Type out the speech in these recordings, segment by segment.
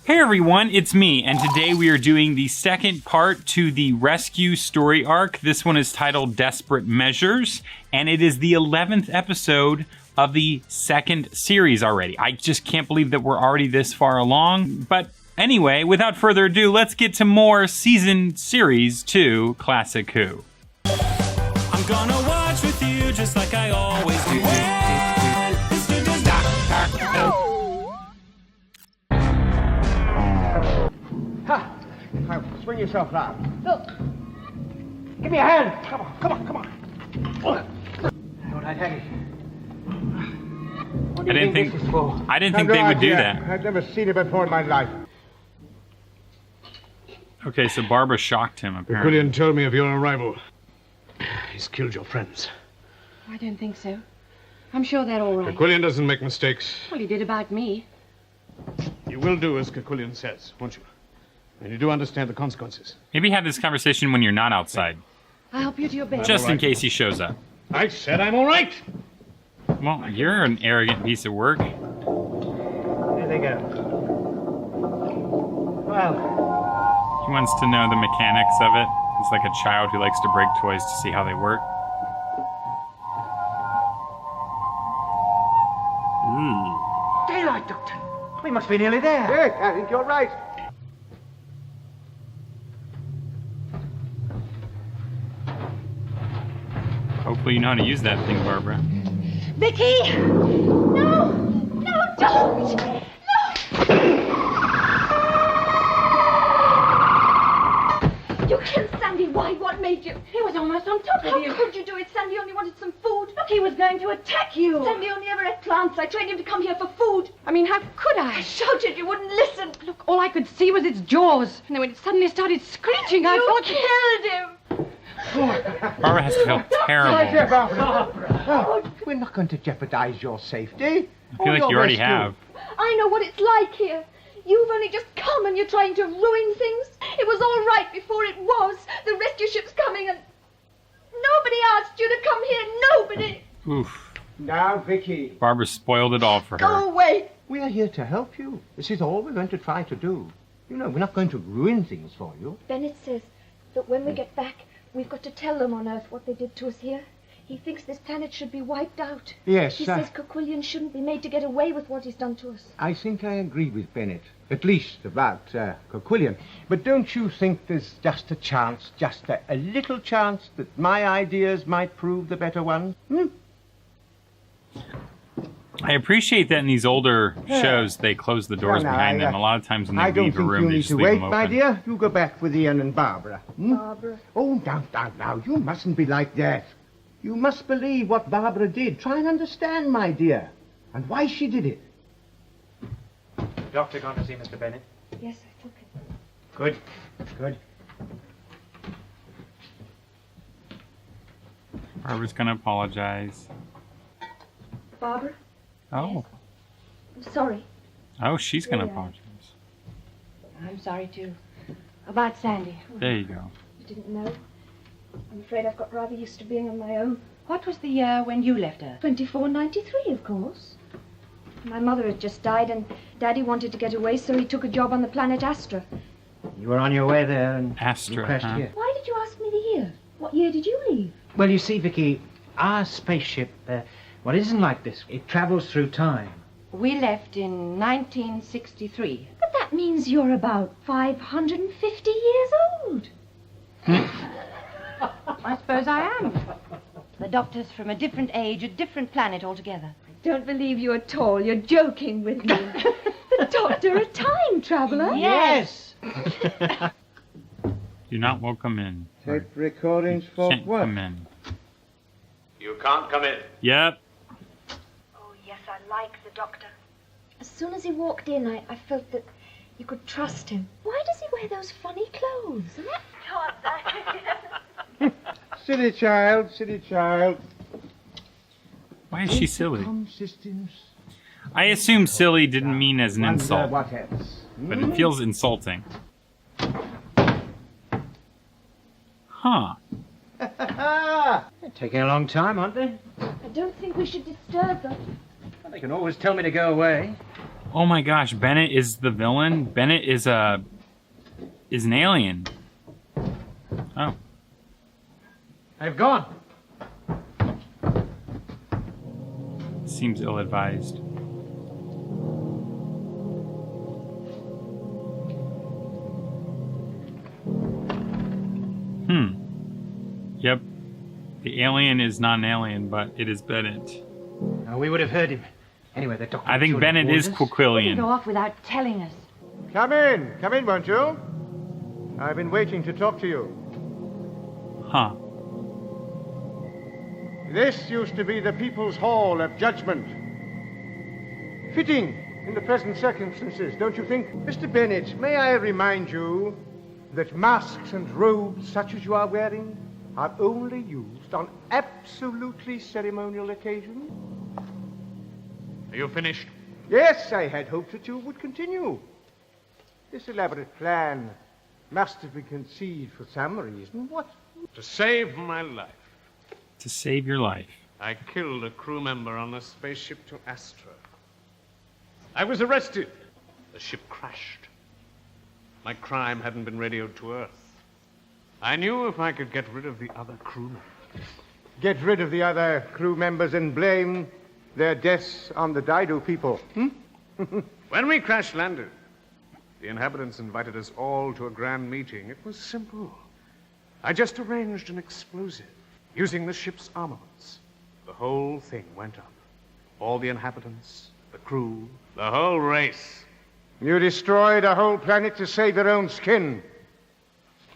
Hey everyone, it's me, and today we are doing the second part to the rescue story arc. This one is titled Desperate Measures, and it is the 11th episode of the second series already. I just can't believe that we're already this far along, but anyway, without further ado, let's get to more Series 2 Classic Who. I'm gonna watch with you just like I always do. Ha! Now, swing yourself round. Look! Give me a hand! Come on. All right, Henry. What do you think this is for? I didn't think they would do that. I've never seen it before in my life. Okay, so Barbara shocked him, apparently. Quillian told me of your arrival. He's killed your friends. I don't think so. I'm sure they're all right. Quillian doesn't make mistakes. Well, he did about me. You will do as Quillian says, won't you? And you do understand the consequences. Maybe have this conversation when you're not outside, I'll help you to your bed. just in case he shows up. I said I'm all right. Well, you're an arrogant piece of work. There they go. Well, He wants to know the mechanics of it. He's like a child who likes to break toys to see how they work. daylight, Doctor. We must be nearly there. Yes, I think you're right. Hopefully you know how to use that thing, Barbara. Vicky! No! No, don't! No! You killed Sandy. Why? What made you? He was almost on top of you. How could you do it? Sandy only wanted some food. Look, he was going to attack you. Sandy only ever ate plants. I trained him to come here for food. I mean, how could I? I shouted. You wouldn't listen. Look, all I could see was its jaws. And then when it suddenly started screeching, I thought... You killed him. Barbara has to feel terrible. Oh, we're not going to jeopardize your safety. I feel like you already have. I know what it's like here. You've only just come and you're trying to ruin things. It was all right before it was. The rescue ship's coming and... Nobody asked you to come here. Nobody. Oof. Now, Vicky. Barbara spoiled it all for her. Go away. We are here to help you. This is all we're going to try to do. You know, we're not going to ruin things for you. Bennett says that when we get back, we've got to tell them on Earth what they did to us here. He thinks this planet should be wiped out. Yes, He says Quillian shouldn't be made to get away with what he's done to us. I think I agree with Bennett. At least about Quillian. But don't you think there's just a chance, just a little chance, that my ideas might prove the better ones? I appreciate that in these older shows, they close the doors behind them. A lot of times when they leave a room, they just leave them open. My dear. You go back with Ian and Barbara. Barbara. Oh, now. You mustn't be like that. You must believe what Barbara did. Try and understand, my dear, and why she did it. Doctor gone to see Mr. Bennett? Yes, I took it. Good. Barbara's gonna apologize. Barbara? Oh. I'm sorry. Oh, she's gonna Yeah. apologize. I'm sorry, too. About Sandy. There you go. You didn't know? I'm afraid I've got rather used to being on my own. What was the year when you left Earth? 2493, of course. My mother had just died and Daddy wanted to get away, so he took a job on the planet Astra. You were on your way there and Astra, you crashed huh? here. Why did you ask me the year? What year did you leave? Well, you see, Vicky, our spaceship, it isn't like this. It travels through time. We left in 1963. But that means you're about 550 years old. I suppose I am. The doctor's from a different age, a different planet altogether. Don't believe you at all. You're joking with me. The doctor, a time traveler? Yes. Do not welcome in. Tape recordings for Can't what? come in. You can't come in. Yep. Oh, yes, I like the doctor. As soon as he walked in, I felt that you could trust him. Why does he wear those funny clothes? Silly child. Why is she silly? Systems. I assume silly didn't mean as an insult, What else? but it feels insulting. Huh. They're taking a long time, aren't they? I don't think we should disturb them. Well, they can always tell me to go away. Oh my gosh, Bennett is the villain? Bennett is an alien. Oh. I've gone. Seems ill-advised. Yep. The alien is not an alien, but it is Bennett. We would have heard him. Anyway, the doctor... I think Bennett is Go Quillian. off without telling us. Come in, won't you? I've been waiting to talk to you. Huh. This used to be the People's Hall of Judgment. Fitting in the present circumstances, don't you think? Mr. Bennett, may I remind you that masks and robes such as you are wearing are only used on absolutely ceremonial occasions? Are you finished? Yes, I had hoped that you would continue. This elaborate plan must have been conceived for some reason. What? To save my life, To save your life. I killed a crew member on a spaceship to Astra. I was arrested. The ship crashed. My crime hadn't been radioed to Earth. I knew if I could get rid of the other crew members. Get rid of the other crew members and blame their deaths on the Dido people. When we crash landed, the inhabitants invited us all to a grand meeting. It was simple. I just arranged an explosive using the ship's armaments. The whole thing went up. All the inhabitants, the crew, the whole race. You destroyed a whole planet to save your own skin.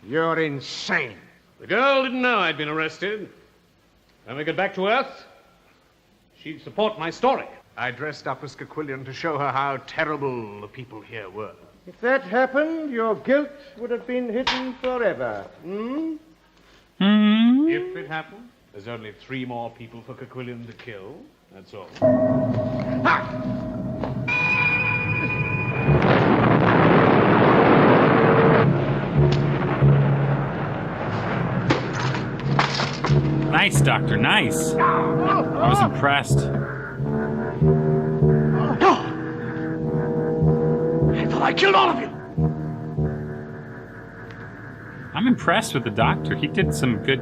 You're insane. The girl didn't know I'd been arrested. When we got back to Earth, she'd support my story. I dressed up as Quillian to show her how terrible the people here were. If that happened, your guilt would have been hidden forever. If it happened, there's only 3 more people for Quillian to kill. That's all. Nice, Doctor, nice. I was impressed. I thought I killed all of you. I'm impressed with the Doctor. He did some good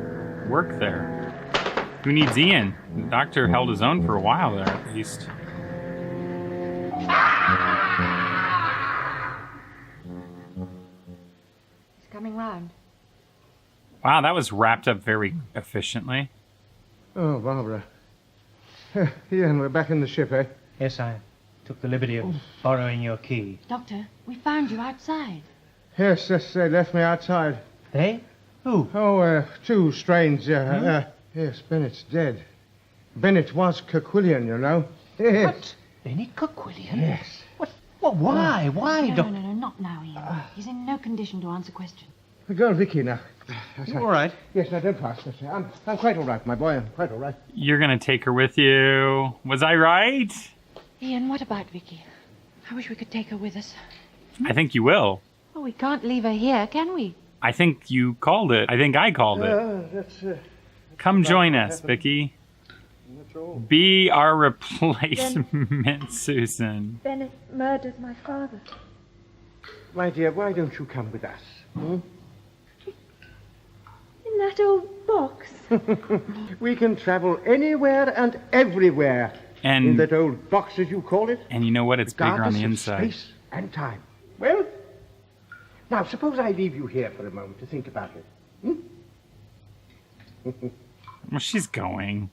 work there. Who needs Ian? The Doctor held his own for a while there, at least. He's coming round. Wow, that was wrapped up very efficiently. Oh, Barbara. Ian, we're back in the ship, eh? Yes, I took the liberty of borrowing your key. Doctor, we found you outside. Yes, they left me outside. They? Who? Oh, 2 strange. Yes, Bennett's dead. Bennett was Quillian, you know. Yes. What? Benny Quillian? Yes. What? Well, why? Why, No, Doctor? no, not now, Ian. He's in no condition to answer questions. The girl, Vicky, now. You all right? Yes, now, don't pass. I'm quite all right, my boy. I'm quite all right. You're gonna take her with you. Was I right? Ian, what about Vicky? I wish we could take her with us. I think you will. Oh, we can't leave her here, can we? I think you called it. I think I called it. Come join us, Vicky. That's all. Be our replacement, Susan. Bennett murdered my father. My dear, why don't you come with us? In that old box. We can travel anywhere and everywhere in And that old box, as you call it. and you know what? It's bigger on regardless the of inside. Space and time. Well, now suppose I leave you here for a moment to think about it. Well, she's going.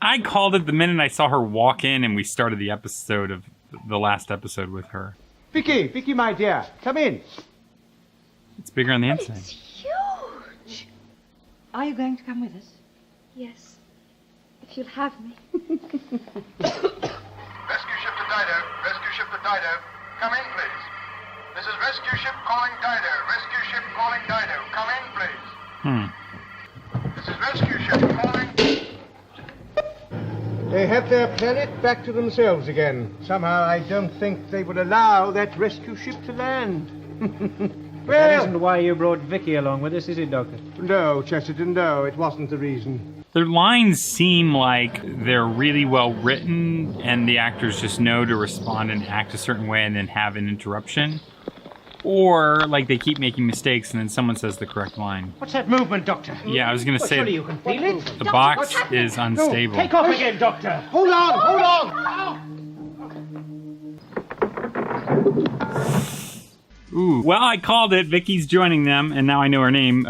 I called it the minute I saw her walk in, and we started the episode of the last episode with her. Vicky, my dear, come in. It's bigger on the inside. It's huge. Are you going to come with us? Yes. If you'll have me. Rescue ship to Dido. Rescue ship to Dido. Come in, please. This is rescue ship calling Dido. Rescue ship calling Dido. Come in, please. This is rescue ship calling... They have their planet back to themselves again. Somehow I don't think they would allow that rescue ship to land. That Well, isn't why you brought Vicky along with us, is it, Doctor? no, Chesterton, no, it wasn't the reason. Their lines seem like they're really well written and the actors just know to respond and act a certain way and then have an interruption. Or like they keep making mistakes and then someone says the correct line. What's that movement, Doctor? Yeah, I was going to say Surely you can feel it. the box is unstable. Take off again, Doctor. Hold on, hold on! Ooh. Well, I called it. Vicky's joining them, and now I know her name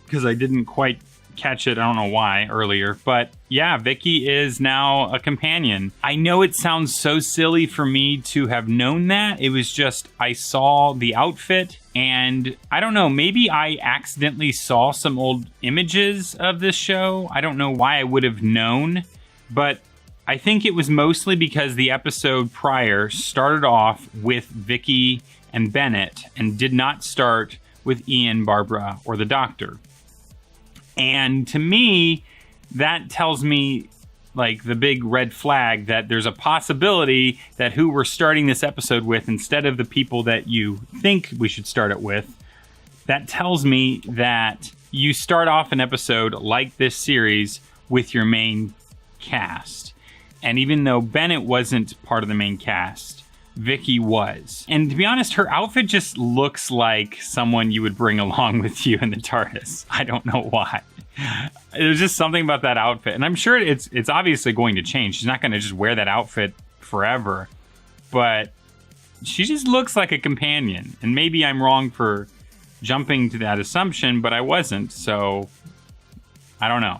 because I didn't quite catch it. I don't know why earlier. But yeah, Vicky is now a companion. I know it sounds so silly for me to have known that. It was just I saw the outfit, and I don't know, maybe I accidentally saw some old images of this show. I don't know why I would have known, but I think it was mostly because the episode prior started off with Vicky and Bennett and did not start with Ian, Barbara, or the Doctor. And to me, that tells me like the big red flag that there's a possibility that who we're starting this episode with instead of the people that you think we should start it with, that tells me that you start off an episode like this series with your main cast. And even though Bennett wasn't part of the main cast, Vicky was. And to be honest, her outfit just looks like someone you would bring along with you in the TARDIS. I don't know why. There's just something about that outfit. And I'm sure it's obviously going to change. She's not going to just wear that outfit forever. But she just looks like a companion. And maybe I'm wrong for jumping to that assumption, but I wasn't. So, I don't know.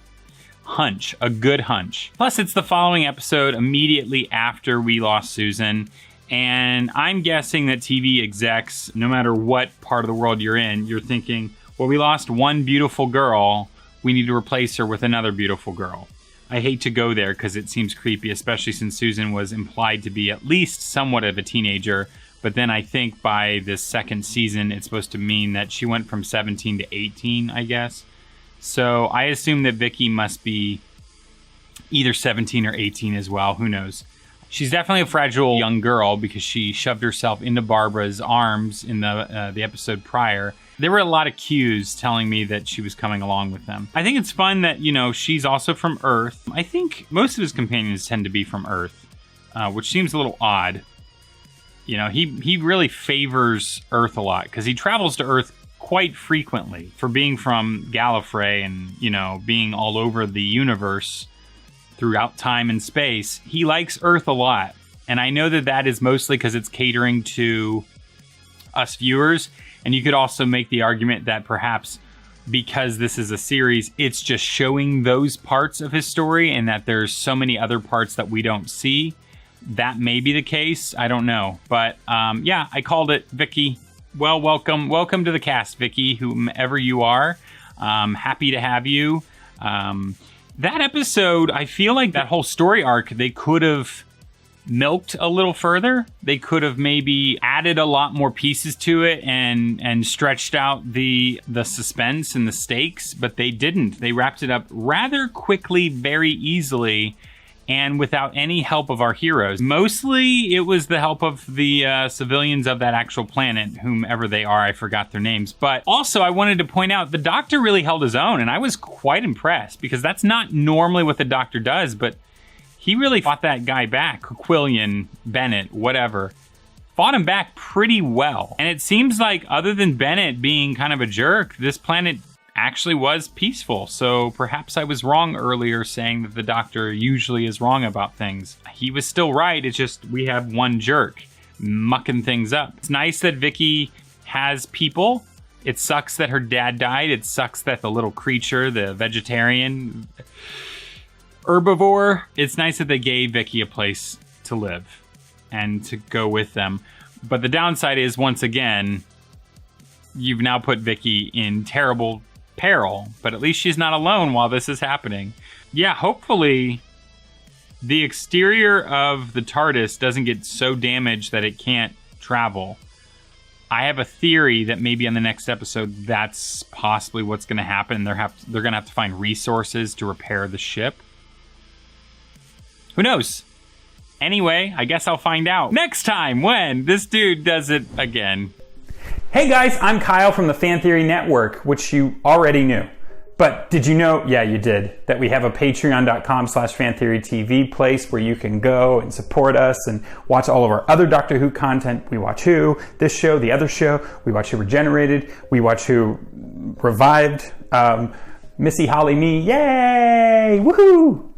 Hunch. A good hunch. Plus, it's the following episode immediately after we lost Susan. And I'm guessing that TV execs, no matter what part of the world you're in, you're thinking, well, we lost one beautiful girl. We need to replace her with another beautiful girl. I hate to go there because it seems creepy, especially since Susan was implied to be at least somewhat of a teenager. But then I think by this second season, it's supposed to mean that she went from 17 to 18, I guess. So I assume that Vicky must be either 17 or 18 as well. Who knows? She's definitely a fragile young girl because she shoved herself into Barbara's arms in the episode prior. There were a lot of cues telling me that she was coming along with them. I think it's fun that, you know, she's also from Earth. I think most of his companions tend to be from Earth, which seems a little odd. You know, he really favors Earth a lot because he travels to Earth quite frequently for being from Gallifrey and, you know, being all over the universe throughout time and space. He likes Earth a lot. And I know that that is mostly because it's catering to us viewers. And you could also make the argument that perhaps because this is a series, it's just showing those parts of his story and that there's so many other parts that we don't see. That may be the case. I don't know. But yeah, I called it. Vicky. Well, welcome. Welcome to the cast, Vicky, whomever you are. Happy to have you. That episode, I feel like that whole story arc, they could have milked a little further. They could have maybe added a lot more pieces to it and stretched out the suspense and the stakes, but they didn't. They wrapped it up rather quickly, very easily, and without any help of our heroes. Mostly, it was the help of the civilians of that actual planet, whomever they are. I forgot their names. But also, I wanted to point out, the Doctor really held his own, and I was quite impressed, because that's not normally what the Doctor does, but he really fought that guy back, Quillian, Bennett, whatever. Fought him back pretty well. And it seems like, other than Bennett being kind of a jerk, this planet actually was peaceful. So perhaps I was wrong earlier saying that the Doctor usually is wrong about things. He was still right. It's just we have one jerk mucking things up. It's nice that Vicky has people. It sucks that her dad died. It sucks that the little creature, the vegetarian herbivore, it's nice that they gave Vicky a place to live and to go with them. But the downside is, once again, you've now put Vicky in terrible peril, but at least she's not alone while this is happening. Yeah, hopefully the exterior of the TARDIS doesn't get so damaged that it can't travel. I have a theory that maybe on the next episode that's possibly what's going to happen. They're going to have to find resources to repair the ship. Who knows? Anyway, I guess I'll find out next time when this dude does it again. Hey guys, I'm Kyle from the Fan Theory Network, which you already knew. But did you know, yeah, you did, that we have a patreon.com/fantheorytv place where you can go and support us and watch all of our other Doctor Who content. We watch Who, this show, the other show. We watch Who Regenerated. We watch Who Revived. Missy, Holly, me. Yay! Woohoo!